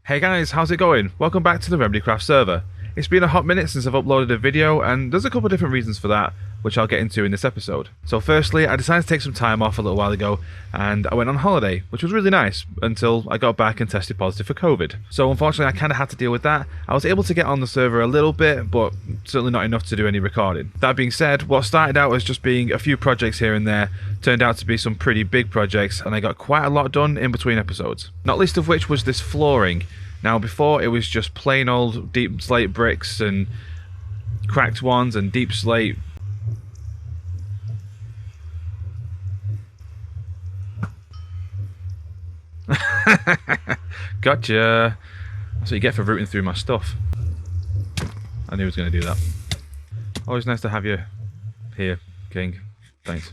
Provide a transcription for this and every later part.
Hey guys, how's it going? Welcome back to the RemedyCraft server. It's been a hot minute since I've uploaded a video, and there's a couple of different reasons for that, which I'll get into in this episode. So firstly, I decided to take some time off a little while ago, and I went on holiday, which was really nice, until I got back and tested positive for COVID. So unfortunately I kind of had to deal with that. I was able to get on the server a little bit, but certainly not enough to do any recording. That being said, what started out as just being a few projects here and there, turned out to be some pretty big projects, and I got quite a lot done in between episodes. Not least of which was this flooring. Now before it was just plain old deep slate bricks and cracked ones and deep slate. Gotcha. That's what you get for rooting through my stuff. I knew he was going to do that. Always nice to have you here, King. Thanks.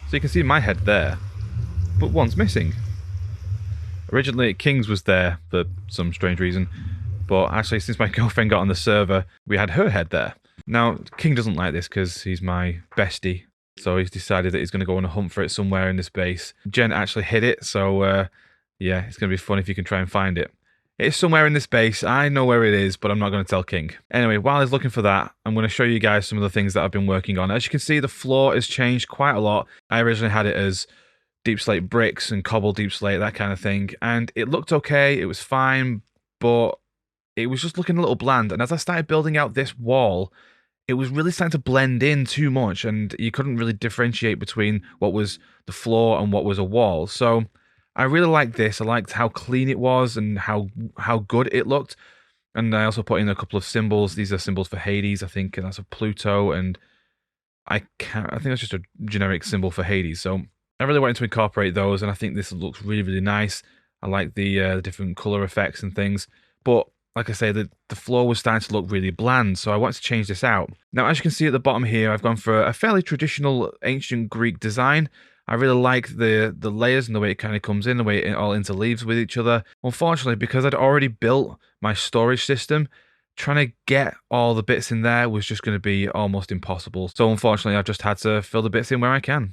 So you can see my head there, but one's missing. Originally King's was there for some strange reason, but actually since my girlfriend got on the server, we had her head there. Now King doesn't like this because he's my bestie, so he's decided that he's going to go on a hunt for it somewhere in this base. Jen actually hid it, so yeah, it's going to be fun if you can try and find it. It's somewhere in this base. I know where it is, but I'm not going to tell King. Anyway, while he's looking for that, I'm going to show you guys some of the things that I've been working on. As you can see, the floor has changed quite a lot. I originally had it as deep slate bricks and cobble deep slate, that kind of thing. And it looked okay. It was fine, but it was just looking a little bland. And as I started building out this wall, it was really starting to blend in too much. And you couldn't really differentiate between what was the floor and what was a wall. So I really liked this. I liked how clean it was and how good it looked. And I also put in a couple of symbols. These are symbols for Hades, I think, and that's a Pluto. And I think that's just a generic symbol for Hades. So I really wanted to incorporate those, and I think this looks really, really nice. I like the different color effects and things. But like I say, the floor was starting to look really bland, so I wanted to change this out. Now, as you can see at the bottom here, I've gone for a fairly traditional ancient Greek design. I really like the layers and the way it kind of comes in, the way it all interleaves with each other. Unfortunately, because I'd already built my storage system, trying to get all the bits in there was just going to be almost impossible. So unfortunately, I've just had to fill the bits in where I can.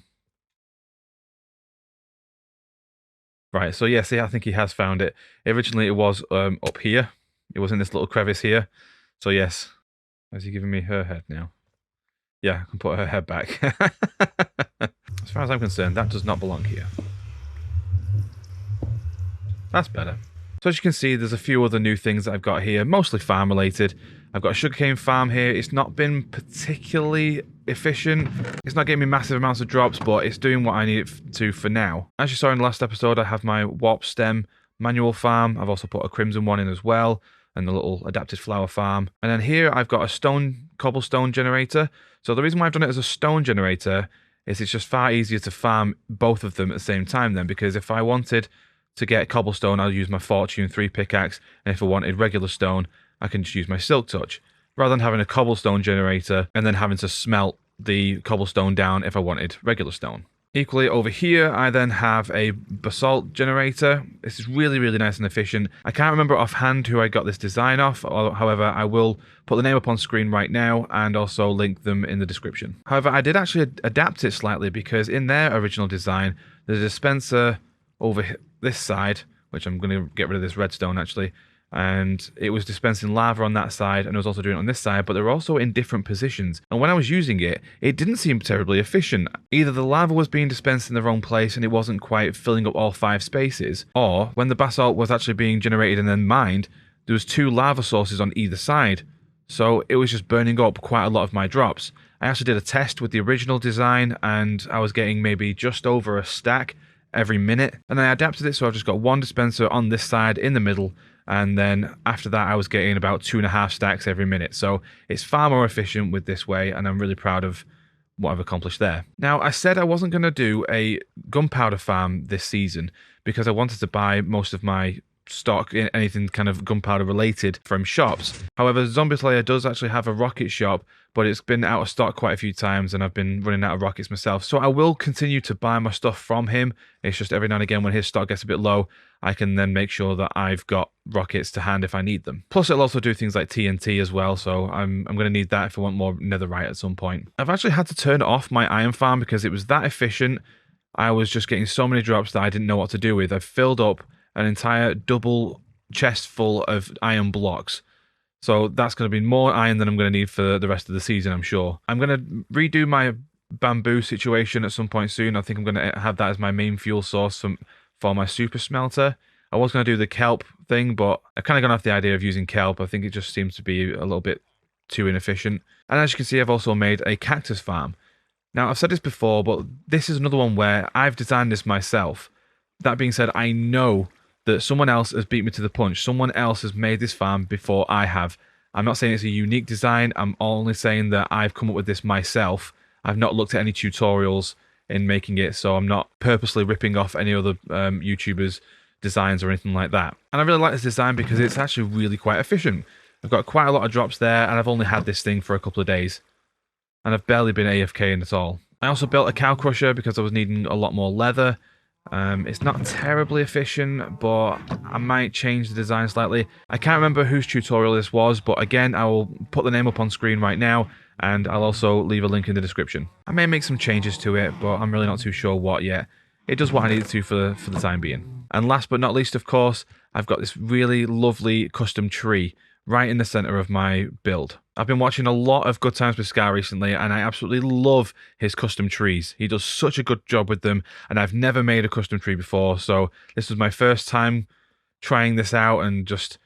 Right, so yeah, see, I think he has found it. Originally, it was up here. It was in this little crevice here. So yes, is he giving me her head now? Yeah, I can put her head back. As far as I'm concerned, that does not belong here. That's better. So as you can see, there's a few other new things that I've got here, mostly farm related. I've got a sugarcane farm here. It's not been particularly efficient. It's not getting me massive amounts of drops, but it's doing what I need it to for now. As you saw in the last episode, I have my warp stem manual farm. I've also put a crimson one in as well, and the little adapted flower farm. And then here I've got a cobblestone generator. So the reason why I've done it as a stone generator is it's just far easier to farm both of them at the same time then, because if I wanted to get cobblestone, I'll use my Fortune 3 pickaxe, and if I wanted regular stone, I can just use my Silk Touch, rather than having a cobblestone generator and then having to smelt the cobblestone down if I wanted regular stone. Equally over here, I then have a basalt generator. This is really, really nice and efficient. I can't remember offhand who I got this design off, however, I will put the name up on screen right now and also link them in the description. However, I did actually adapt it slightly because in their original design, there's a dispenser over this side, which I'm going to get rid of this redstone actually, and it was dispensing lava on that side, and it was also doing it on this side, but they were also in different positions. And when I was using it, it didn't seem terribly efficient. Either the lava was being dispensed in the wrong place and it wasn't quite filling up all 5 spaces, or when the basalt was actually being generated and then mined, there was 2 lava sources on either side. So it was just burning up quite a lot of my drops. I actually did a test with the original design, and I was getting maybe just over a stack every minute. And then I adapted it, so I've just got 1 dispenser on this side in the middle, and then after that I was getting about 2.5 stacks every minute. So it's far more efficient with this way, and I'm really proud of what I've accomplished there. Now, I said I wasn't going to do a gunpowder farm this season because I wanted to buy most of my stock anything kind of gunpowder related from shops. However, Zombie Slayer does actually have a rocket shop, but it's been out of stock quite a few times and I've been running out of rockets myself. So I will continue to buy my stuff from him. It's just every now and again when his stock gets a bit low, I can then make sure that I've got rockets to hand if I need them. Plus it'll also do things like TNT as well, so I'm going to need that if I want more netherite at some point. I've actually had to turn off my iron farm because it was that efficient. I was just getting so many drops that I didn't know what to do with. I've filled up an entire double chest full of iron blocks. So that's going to be more iron than I'm going to need for the rest of the season, I'm sure. I'm going to redo my bamboo situation at some point soon. I think I'm going to have that as my main fuel source for my super smelter. I was going to do the kelp thing, but I've kind of gone off the idea of using kelp. I think it just seems to be a little bit too inefficient. And as you can see, I've also made a cactus farm. Now, I've said this before, but this is another one where I've designed this myself. That being said, I know that someone else has beat me to the punch. Someone else has made this farm before I have. I'm not saying it's a unique design. I'm only saying that I've come up with this myself. I've not looked at any tutorials in making it, so I'm not purposely ripping off any other YouTubers' designs or anything like that. And I really like this design because it's actually really quite efficient. I've got quite a lot of drops there, and I've only had this thing for a couple of days. And I've barely been AFKing at all. I also built a cow crusher because I was needing a lot more leather. It's not terribly efficient, but I might change the design slightly. I can't remember whose tutorial this was, but again, I will put the name up on screen right now, and I'll also leave a link in the description. I may make some changes to it, but I'm really not too sure what yet. It does what I need it to for the time being. And last but not least, of course, I've got this really lovely custom tree right in the center of my build. I've been watching a lot of Good Times with Scar recently, and I absolutely love his custom trees. He does such a good job with them, and I've never made a custom tree before, so this was my first time trying this out and just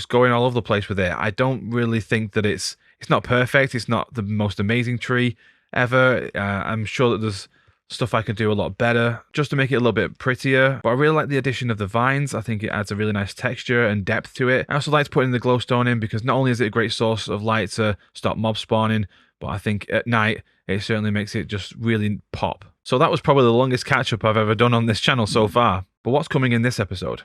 going all over the place with it. I don't really think that it's not perfect. It's not the most amazing tree ever. I'm sure that there's stuff I could do a lot better just to make it a little bit prettier, but I really like the addition of the vines. I think it adds a really nice texture and depth to it. I also like to put in the glowstone in because not only is it a great source of light to stop mob spawning, but I think at night it certainly makes it just really pop. So that was probably the longest catch up I've ever done on this channel so far. But what's coming in this episode?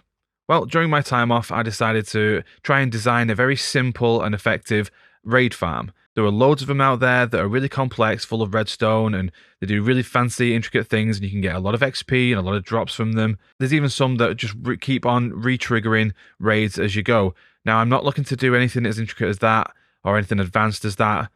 Well, during my time off, I decided to try and design a very simple and effective raid farm. There are loads of them out there that are really complex, full of redstone, and they do really fancy, intricate things, and you can get a lot of XP and a lot of drops from them. There's even some that just keep on re-triggering raids as you go. Now, I'm not looking to do anything as intricate as that, or anything advanced as that.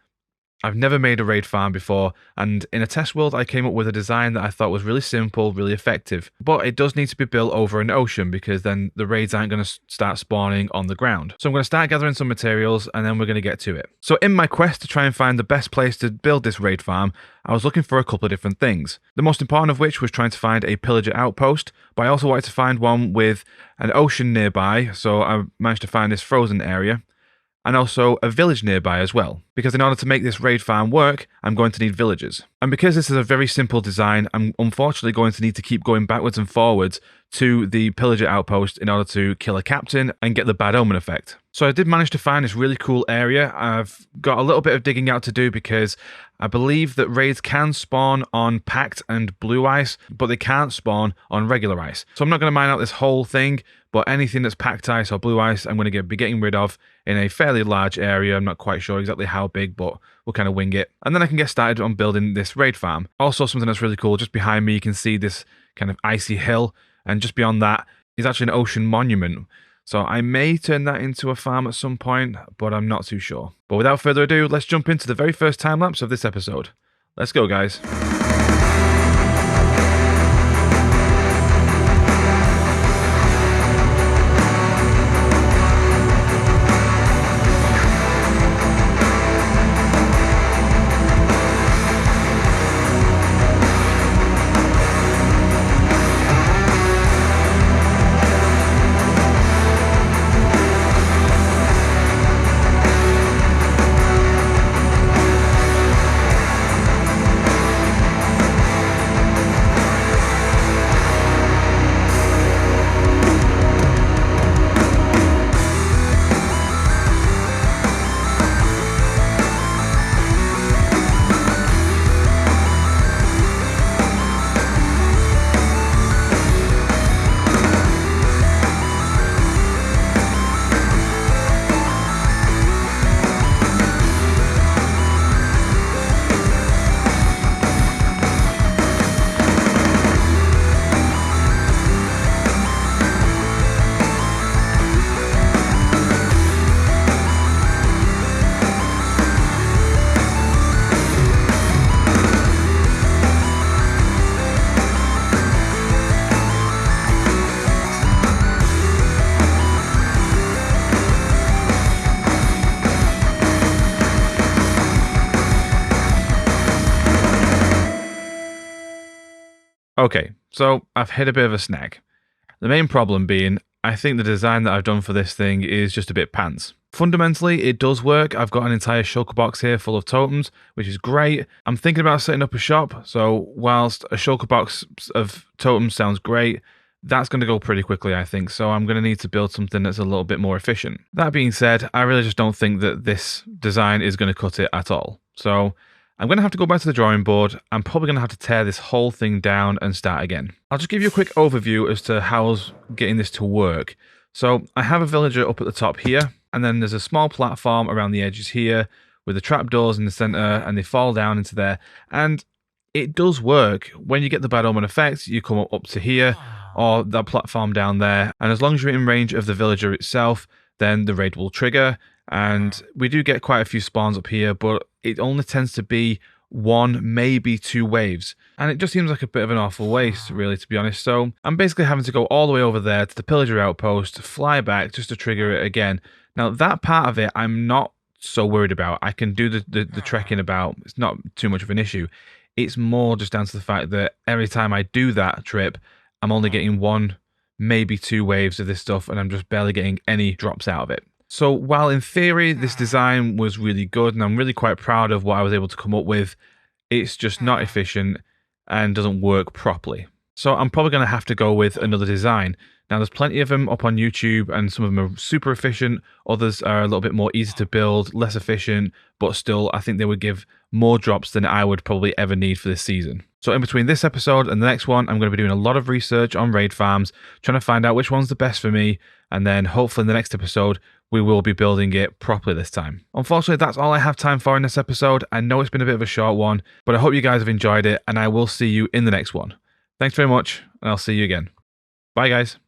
I've never made a raid farm before, and in a test world I came up with a design that I thought was really simple, really effective. But it does need to be built over an ocean because then the raids aren't going to start spawning on the ground. So I'm going to start gathering some materials and then we're going to get to it. So in my quest to try and find the best place to build this raid farm, I was looking for a couple of different things. The most important of which was trying to find a pillager outpost, but I also wanted to find one with an ocean nearby, so I managed to find this frozen area. And also a village nearby as well, because in order to make this raid farm work, I'm going to need villagers. And because this is a very simple design, I'm unfortunately going to need to keep going backwards and forwards to the pillager outpost in order to kill a captain and get the bad omen effect. So I did manage to find this really cool area. I've got a little bit of digging out to do because I believe that raids can spawn on packed and blue ice, but they can't spawn on regular ice. So I'm not going to mine out this whole thing, but anything that's packed ice or blue ice, I'm going to be getting rid of in a fairly large area. I'm not quite sure exactly how big, but we'll kind of wing it. And then I can get started on building this raid farm. Also, something that's really cool, just behind me, you can see this kind of icy hill. And just beyond that is actually an ocean monument. So I may turn that into a farm at some point, but I'm not too sure. But without further ado, let's jump into the very first time lapse of this episode. Let's go, guys. Okay, so I've hit a bit of a snag. The main problem being, I think the design that I've done for this thing is just a bit pants. Fundamentally, it does work. I've got an entire shulker box here full of totems, which is great. I'm thinking about setting up a shop, so whilst a shulker box of totems sounds great, that's going to go pretty quickly, I think, so I'm going to need to build something that's a little bit more efficient. That being said, I really just don't think that this design is going to cut it at all. So I'm going to have to go back to the drawing board. I'm probably going to have to tear this whole thing down and start again. I'll just give you a quick overview as to how I was getting this to work. So I have a villager up at the top here, and then there's a small platform around the edges here with the trapdoors in the center, and they fall down into there. And it does work. When you get the bad omen effect, you come up to here, or that platform down there, and as long as you're in range of the villager itself, then the raid will trigger. And we do get quite a few spawns up here, but it only tends to be 1, maybe 2 waves. And it just seems like a bit of an awful waste, really, to be honest. So I'm basically having to go all the way over there to the pillager outpost, fly back just to trigger it again. Now, that part of it, I'm not so worried about. I can do the trekking about. It's not too much of an issue. It's more just down to the fact that every time I do that trip, I'm only getting 1, maybe 2 waves of this stuff, and I'm just barely getting any drops out of it. So while in theory this design was really good and I'm really quite proud of what I was able to come up with, it's just not efficient and doesn't work properly. So I'm probably going to have to go with another design. Now there's plenty of them up on YouTube and some of them are super efficient, others are a little bit more easy to build, less efficient, but still I think they would give more drops than I would probably ever need for this season. So in between this episode and the next one, I'm going to be doing a lot of research on raid farms, trying to find out which one's the best for me, and then hopefully in the next episode, we will be building it properly this time. Unfortunately, that's all I have time for in this episode. I know it's been a bit of a short one, but I hope you guys have enjoyed it, and I will see you in the next one. Thanks very much, and I'll see you again. Bye, guys.